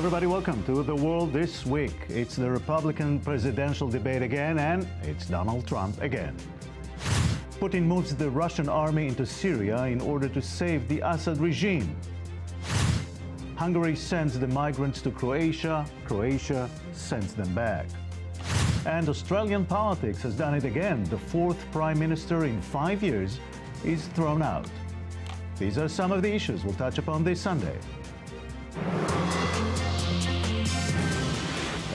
everybody, welcome to The World This Week. It's the Republican presidential debate again, and it's Donald Trump again. Putin moves the Russian army into Syria in order to save the Assad regime. Hungary sends the migrants to Croatia. Croatia sends them back. And Australian politics has done it again. The fourth Prime Minister in 5 years is thrown out. These are some of the issues we'll touch upon this Sunday.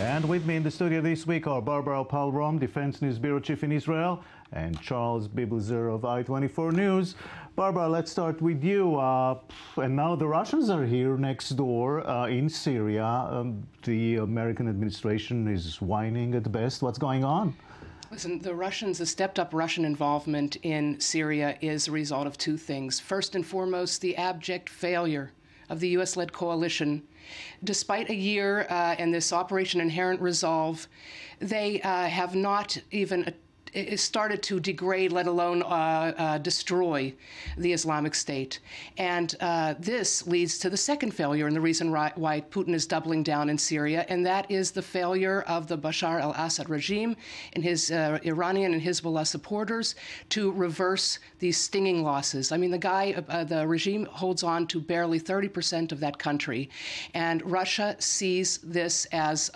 And with me in the studio this week are Barbara Palrom, Defense News Bureau Chief in Israel, and Charles Bibelzer of I-24 News. Barbara, let's start with you. And now the Russians are here next door in Syria. The American administration is whining at best. What's going on? Listen, the stepped-up Russian involvement in Syria is a result of two things. First and foremost, the abject failure of the U.S.-led coalition. Despite a year and this Operation Inherent Resolve, they have not even started to degrade, let alone destroy the Islamic State. And this leads to the second failure and the reason why Putin is doubling down in Syria, and that is the failure of the Bashar al-Assad regime and his Iranian and Hezbollah supporters to reverse these stinging losses. I mean, the regime holds on to barely 30% of that country, and Russia sees this as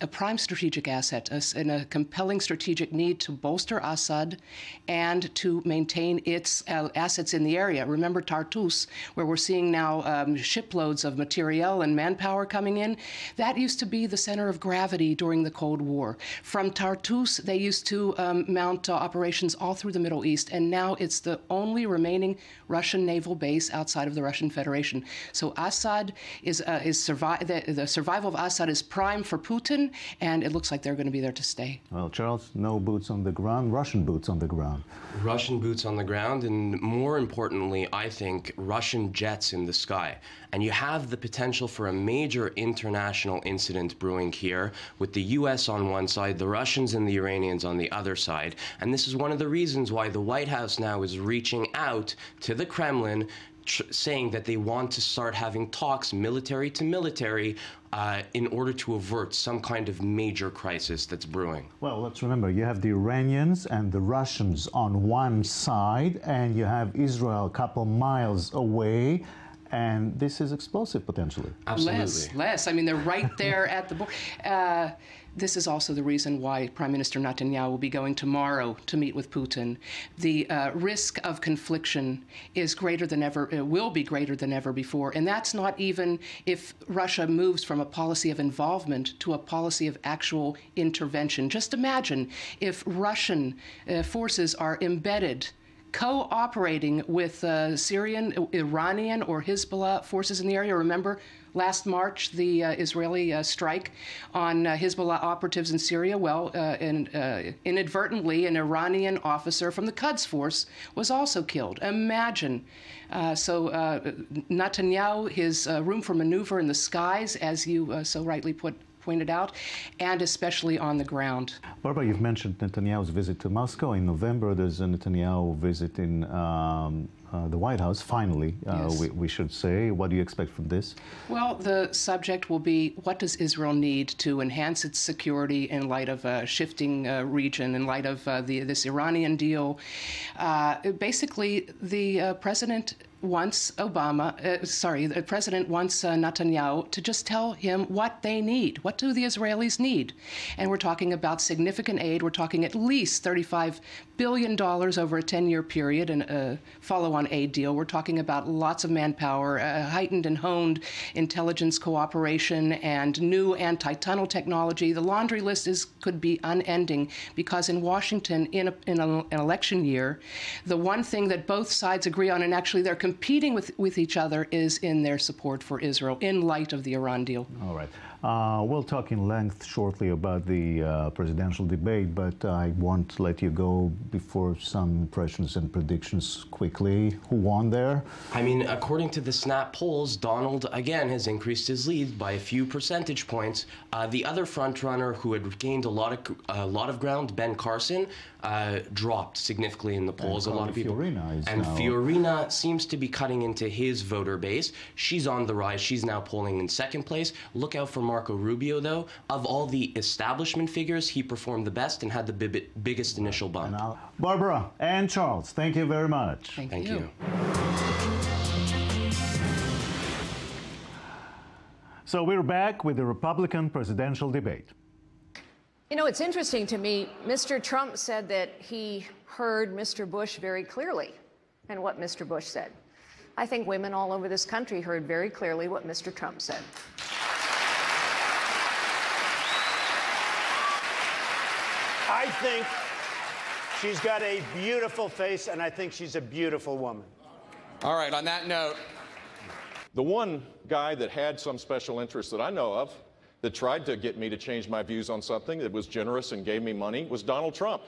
a prime strategic asset and a compelling strategic need to bolster Assad and to maintain its assets in the area. Remember Tartus, where we're seeing now shiploads of materiel and manpower coming in? That used to be the center of gravity during the Cold War. From Tartus, they used to mount operations all through the Middle East, and now it's the only remaining Russian naval base outside of the Russian Federation. So Assad the survival of Assad is prime for Putin, and it looks like they're going to be there to stay. Well, Charles, no boots on the ground, Russian boots on the ground. Russian boots on the ground, and more importantly, I think, Russian jets in the sky. And you have the potential for a major international incident brewing here, with the U.S. on one side, the Russians and the Iranians on the other side. And this is one of the reasons why the White House now is reaching out to the Kremlin, saying that they want to start having talks military to military in order to avert some kind of major crisis that's brewing. Well, let's remember, you have the Iranians and the Russians on one side, and you have Israel a couple miles away, and this is explosive potentially. Absolutely. Less. I mean, they're right there at the border. This is also the reason why Prime Minister Netanyahu will be going tomorrow to meet with Putin. The risk of confliction is greater than ever, it will be greater than ever before. And that's not even if Russia moves from a policy of involvement to a policy of actual intervention. Just imagine if Russian forces are embedded, cooperating with Syrian, Iranian, or Hezbollah forces in the area. Remember, last March, the Israeli strike on Hezbollah operatives in Syria. Well, inadvertently, an Iranian officer from the Quds force was also killed. Imagine. Netanyahu, his room for maneuver in the skies, as you so rightly pointed out, and especially on the ground. Barbara, you've mentioned Netanyahu's visit to Moscow. In November, there's a Netanyahu visit in the White House, finally, yes. we should say. What do you expect from this? Well, the subject will be, what does Israel need to enhance its security in light of a shifting region, in light of this Iranian deal? Basically, the president wants the president wants Netanyahu to just tell him what they need. What do the Israelis need? And we're talking about significant aid. We're talking at least $35 billion over a 10-year period and a follow-on aid deal. We're talking about lots of manpower, heightened and honed intelligence cooperation, and new anti-tunnel technology. The laundry list could be unending, because in Washington, in an election year, the one thing that both sides agree on, and actually they're competing with each other, is in their support for Israel in light of the Iran deal. All right. We'll talk in length shortly about the presidential debate, but I want to let you go before some impressions and predictions quickly. Who won there? I mean, according to the Snap polls, Donald, again, has increased his lead by a few percentage points. The other frontrunner who had gained a lot of ground, Ben Carson, dropped significantly in the polls. A lot of people. And Fiorina seems to be cutting into his voter base. She's on the rise. She's now polling in second place. Look out for Marco Rubio, though. Of all the establishment figures, he performed the best and had the biggest initial bump. Barbara and Charles, thank you very much. Thank you. So we're back with the Republican presidential debate. You know, it's interesting to me. Mr. Trump said that he heard Mr. Bush very clearly and what Mr. Bush said. I think women all over this country heard very clearly what Mr. Trump said. I think she's got a beautiful face, and I think she's a beautiful woman. All right, on that note, the one guy that had some special interest that I know of that tried to get me to change my views on something that was generous and gave me money was Donald Trump.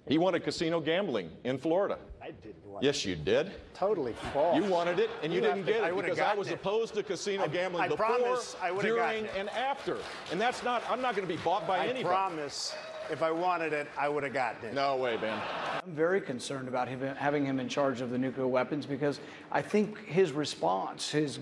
He wanted casino gambling in Florida. I didn't want Yes, you did. Totally false. You wanted it, and you didn't get it because I was it. opposed to casino gambling I before, promise I would've during, gotten it. and after. And that's not, I'm not going to be bought by anybody. I promise, if I wanted it, I would have gotten it. No way, Ben. I'm very concerned about having him in charge of the nuclear weapons because I think his response, his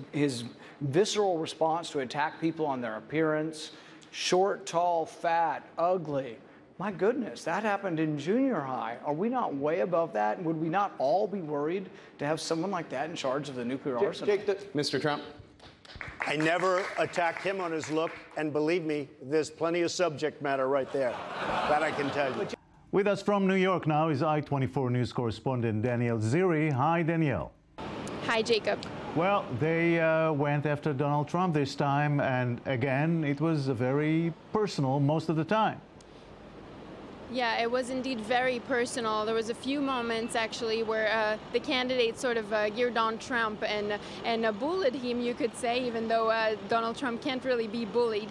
visceral response to attack people on their appearance, short, tall, fat, ugly. My goodness, that happened in junior high. Are we not way above that? And would we not all be worried to have someone like that in charge of the nuclear arsenal? Mr. Trump. I never attacked him on his look, and believe me, there's plenty of subject matter right there. That I can tell you. With us from New York now is I-24 News correspondent Danielle Ziri. Hi, Danielle. Hi, Jacob. Well, they went after Donald Trump this time, and again, it was very personal most of the time. Yeah, it was indeed very personal. There was a few moments actually where the candidate sort of geared on Trump and bullied him, you could say, even though Donald Trump can't really be bullied.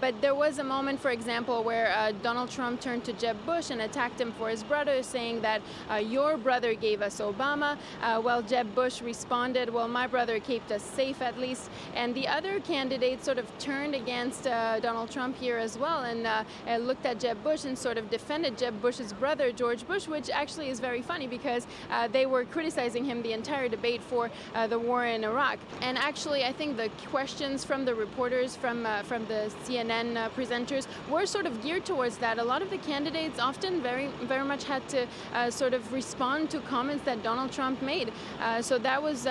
But there was a moment, for example, where Donald Trump turned to Jeb Bush and attacked him for his brother, saying that your brother gave us Obama. Well, Jeb Bush responded, well, my brother kept us safe at least. And the other candidate sort of turned against Donald Trump here as well and looked at Jeb Bush and sort of defended Jeb Bush's brother, George Bush, which actually is very funny because they were criticizing him the entire debate for the war in Iraq. And actually, I think the questions from the reporters, from the CNN presenters, were sort of geared towards that. A lot of the candidates often very much had to sort of respond to comments that Donald Trump made. So that was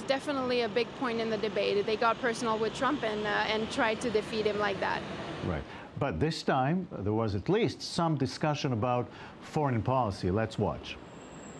definitely a big point in the debate. They got personal with Trump and tried to defeat him like that. Right. But this time, there was at least some discussion about foreign policy. Let's watch.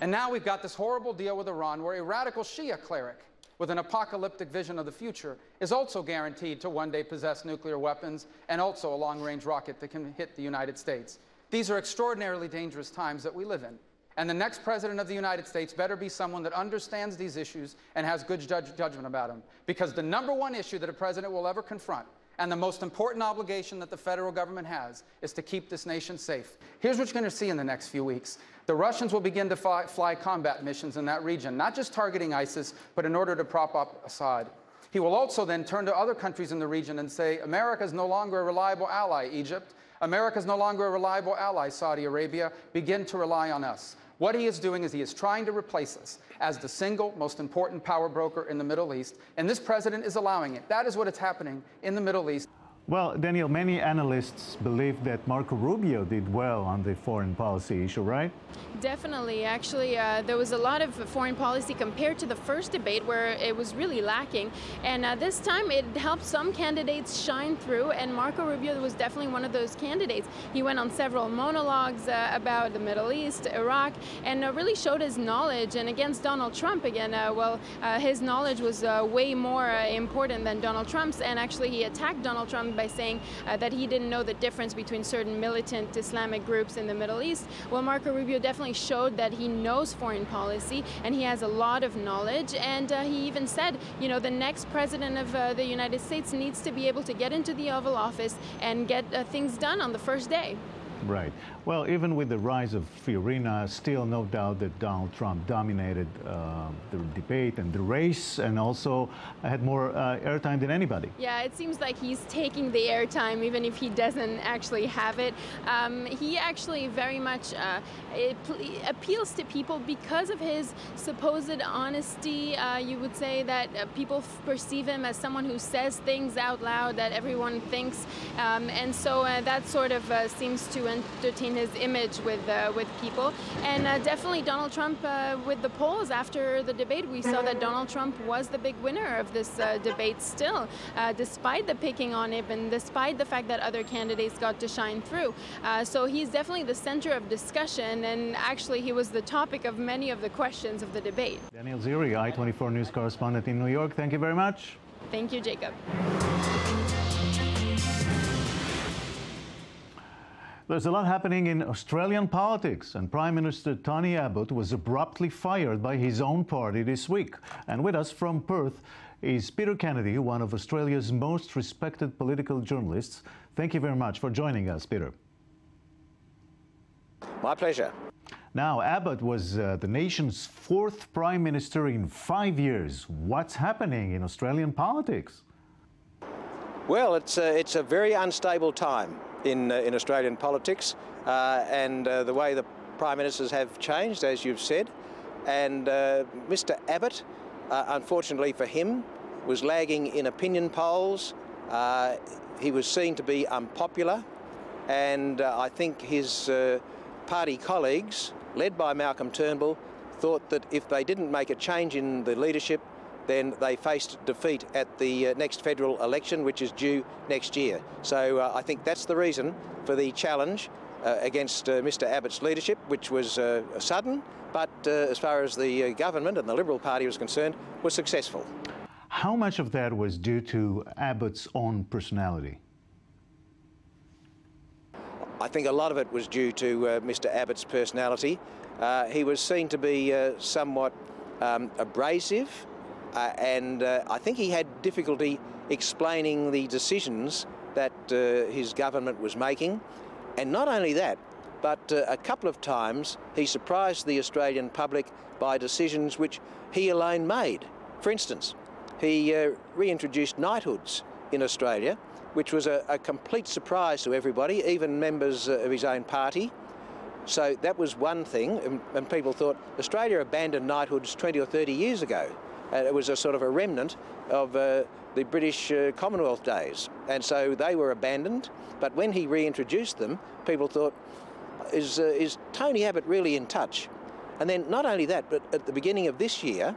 And now we've got this horrible deal with Iran where a radical Shia cleric with an apocalyptic vision of the future is also guaranteed to one day possess nuclear weapons and also a long-range rocket that can hit the United States. These are extraordinarily dangerous times that we live in. And the next president of the United States better be someone that understands these issues and has good judgment about them. Because the number one issue that a president will ever confront, and the most important obligation that the federal government has, is to keep this nation safe. Here's what you're going to see in the next few weeks. The Russians will begin to fly combat missions in that region, not just targeting ISIS, but in order to prop up Assad. He will also then turn to other countries in the region and say, America is no longer a reliable ally, Egypt. America is no longer a reliable ally, Saudi Arabia. Begin to rely on us. What he is doing is he is trying to replace us as the single most important power broker in the Middle East, and this president is allowing it. That is what is happening in the Middle East. Well, Daniel, many analysts believe that Marco Rubio did well on the foreign policy issue, right? Definitely. Actually, there was a lot of foreign policy compared to the first debate where it was really lacking. And this time it helped some candidates shine through, and Marco Rubio was definitely one of those candidates. He went on several monologues about the Middle East, Iraq, and really showed his knowledge. And against Donald Trump, again, his knowledge was way more important than Donald Trump's. And actually, he attacked Donald Trump by saying that he didn't know the difference between certain militant Islamic groups in the Middle East. Well, Marco Rubio definitely showed that he knows foreign policy and he has a lot of knowledge, and he even said, you know, the next president of the United States needs to be able to get into the Oval Office and get things done on the first day. Right. Well, even with the rise of Fiorina, still no doubt that Donald Trump dominated the debate and the race, and also had more airtime than anybody. Yeah, it seems like he's taking the airtime, even if he doesn't actually have it. He actually very much appeals to people because of his supposed honesty. You would say that people perceive him as someone who says things out loud that everyone thinks, and so that sort of seems to entertain his image with people. And definitely Donald Trump, with the polls after the debate, we saw that Donald Trump was the big winner of this debate still, despite the picking on him and despite the fact that other candidates got to shine through. So he's definitely the center of discussion, and actually he was the topic of many of the questions of the debate. Daniel Ziri, I-24 News correspondent in New York, thank you very much. Thank you, Jacob. There's a lot happening in Australian politics, and Prime Minister Tony Abbott was abruptly fired by his own party this week. And with us from Perth is Peter Kennedy, one of Australia's most respected political journalists. Thank you very much for joining us, Peter. My pleasure. Now, Abbott was the nation's fourth Prime Minister in 5 years. What's happening in Australian politics? Well, it's a very unstable time in Australian politics, and the way the Prime Ministers have changed, as you've said. And Mr Abbott, unfortunately for him, was lagging in opinion polls. He was seen to be unpopular, and I think his party colleagues, led by Malcolm Turnbull, thought that if they didn't make a change in the leadership, then they faced defeat at the next federal election, which is due next year. So I think that's the reason for the challenge against Mr Abbott's leadership, which was sudden, but as far as the government and the Liberal Party was concerned, was successful. How much of that was due to Abbott's own personality? I think a lot of it was due to Mr Abbott's personality. He was seen to be somewhat abrasive, and I think he had difficulty explaining the decisions that his government was making. And not only that, but a couple of times he surprised the Australian public by decisions which he alone made. For instance, he reintroduced knighthoods in Australia, which was a complete surprise to everybody, even members of his own party. So that was one thing, and people thought Australia abandoned knighthoods 20 or 30 years ago. It was a sort of a remnant of the British Commonwealth days, and so they were abandoned. But when he reintroduced them, people thought, is Tony Abbott really in touch? And then not only that, but at the beginning of this year,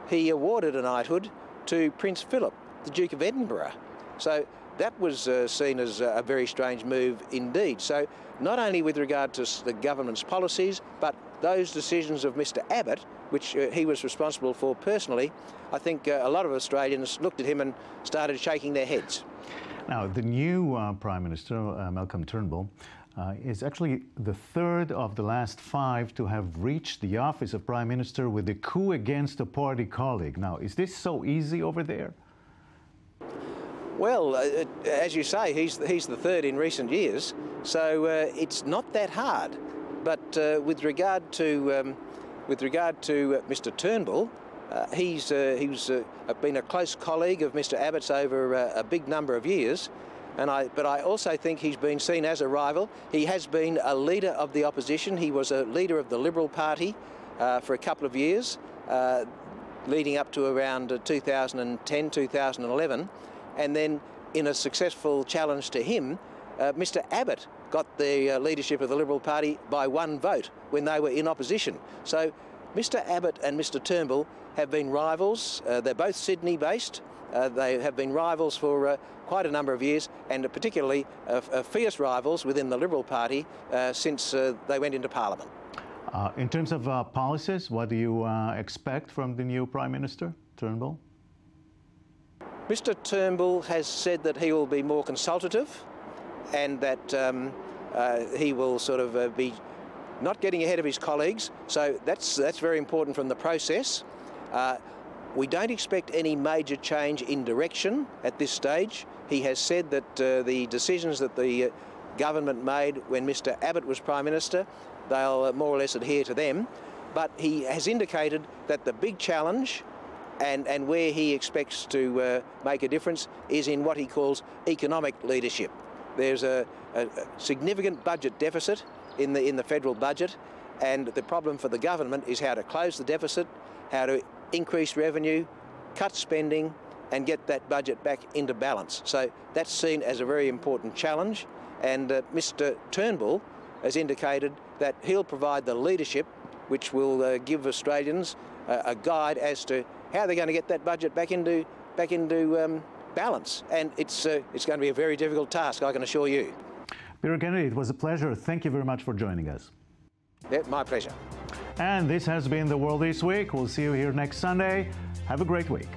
he awarded a knighthood to Prince Philip, the Duke of Edinburgh. So that was seen as a very strange move indeed. So not only with regard to the government's policies, but those decisions of Mr Abbott, which he was responsible for personally, I think a lot of Australians looked at him and started shaking their heads. Now, the new Prime Minister, Malcolm Turnbull, is actually the third of the last 5 to have reached the office of Prime Minister with a coup against a party colleague. Now, is this so easy over there? Well, as you say, he's the third in recent years, so it's not that hard. But with regard to Mr Turnbull, he's been a close colleague of Mr Abbott's over a big number of years, but I also think he's been seen as a rival. He has been a leader of the opposition. He was a leader of the Liberal Party for a couple of years, leading up to around 2010, 2011, and then in a successful challenge to him, Mr Abbott got the leadership of the Liberal Party by 1 vote when they were in opposition. So Mr Abbott and Mr Turnbull have been rivals. They're both Sydney-based. They have been rivals for quite a number of years, and particularly fierce rivals within the Liberal Party since they went into Parliament. In terms of policies, what do you expect from the new Prime Minister, Turnbull? Mr Turnbull has said that he will be more consultative, and that he will sort of be not getting ahead of his colleagues. So that's very important from the process. We don't expect any major change in direction at this stage. He has said that the decisions that the government made when Mr Abbott was Prime Minister. They'll more or less adhere to them. But he has indicated that the big challenge and where he expects to make a difference is in what he calls economic leadership. There's a significant budget deficit in the federal budget, and the problem for the government is how to close the deficit, how to increase revenue, cut spending, and get that budget back into balance. So that's seen as a very important challenge, and Mr Turnbull has indicated that he'll provide the leadership which will give Australians a guide as to how they're going to get that budget back into balance. And it's going to be a very difficult task, I can assure you. Peter Kennedy, it was a pleasure. Thank you very much for joining us. Yeah, my pleasure. And this has been The World This Week. We'll see you here next Sunday. Have a great week.